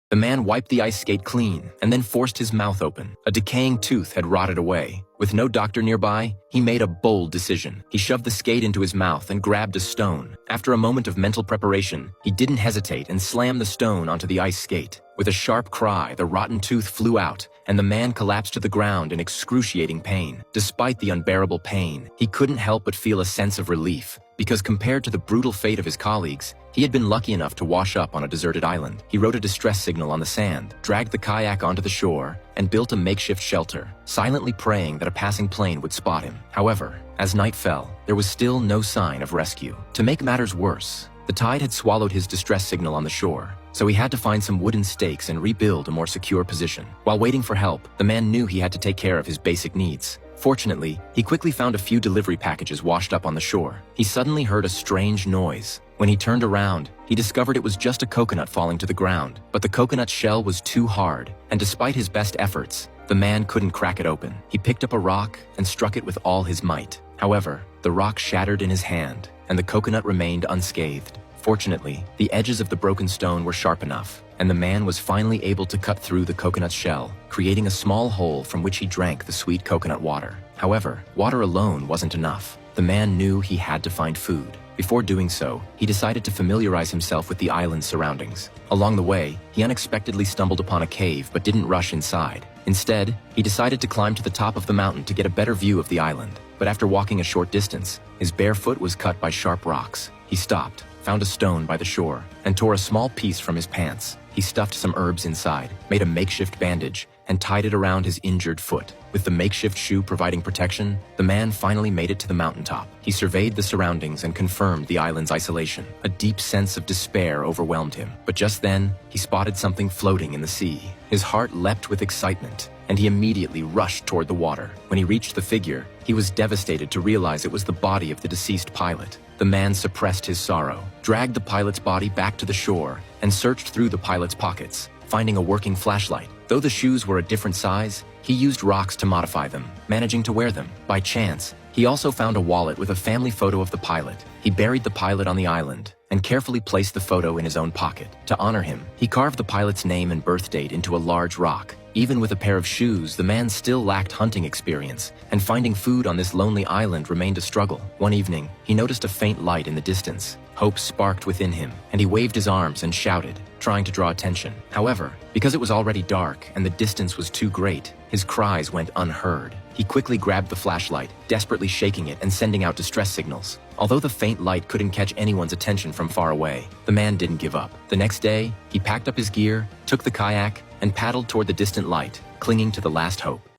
The man wiped the ice skate clean and then forced his mouth open. A decaying tooth had rotted away. With no doctor nearby, he made a bold decision. He shoved the skate into his mouth and grabbed a stone. After a moment of mental preparation, he didn't hesitate and slammed the stone onto the ice skate. With a sharp cry, the rotten tooth flew out, and the man collapsed to the ground in excruciating pain. Despite the unbearable pain, he couldn't help but feel a sense of relief, because compared to the brutal fate of his colleagues, he had been lucky enough to wash up on a deserted island. He wrote a distress signal on the sand, dragged the kayak onto the shore, and built a makeshift shelter, silently praying that a passing plane would spot him. However, as night fell, there was still no sign of rescue. To make matters worse, the tide had swallowed his distress signal on the shore, so he had to find some wooden stakes and rebuild a more secure position. While waiting for help, the man knew he had to take care of his basic needs. Fortunately, he quickly found a few delivery packages washed up on the shore. He suddenly heard a strange noise. When he turned around, he discovered it was just a coconut falling to the ground. But the coconut shell was too hard, and despite his best efforts, the man couldn't crack it open. He picked up a rock and struck it with all his might. However, the rock shattered in his hand, and the coconut remained unscathed. Fortunately, the edges of the broken stone were sharp enough, and the man was finally able to cut through the coconut shell, creating a small hole from which he drank the sweet coconut water. However, water alone wasn't enough. The man knew he had to find food. Before doing so, he decided to familiarize himself with the island's surroundings. Along the way, he unexpectedly stumbled upon a cave but didn't rush inside. Instead, he decided to climb to the top of the mountain to get a better view of the island. But after walking a short distance, his bare foot was cut by sharp rocks. He stopped, found a stone by the shore, and tore a small piece from his pants. He stuffed some herbs inside, made a makeshift bandage, and tied it around his injured foot. With the makeshift shoe providing protection, the man finally made it to the mountaintop. He surveyed the surroundings and confirmed the island's isolation. A deep sense of despair overwhelmed him. But just then, he spotted something floating in the sea. His heart leapt with excitement, and he immediately rushed toward the water. When he reached the figure, he was devastated to realize it was the body of the deceased pilot. The man suppressed his sorrow, dragged the pilot's body back to the shore, and searched through the pilot's pockets, finding a working flashlight. Though the shoes were a different size, he used rocks to modify them, managing to wear them. By chance, he also found a wallet with a family photo of the pilot. He buried the pilot on the island and carefully placed the photo in his own pocket. To honor him, he carved the pilot's name and birth date into a large rock. Even with a pair of shoes, the man still lacked hunting experience, and finding food on this lonely island remained a struggle. One evening, he noticed a faint light in the distance. Hope sparked within him, and he waved his arms and shouted, trying to draw attention. However, because it was already dark and the distance was too great, his cries went unheard. He quickly grabbed the flashlight, desperately shaking it and sending out distress signals. Although the faint light couldn't catch anyone's attention from far away, the man didn't give up. The next day, he packed up his gear, took the kayak, and paddled toward the distant light, clinging to the last hope.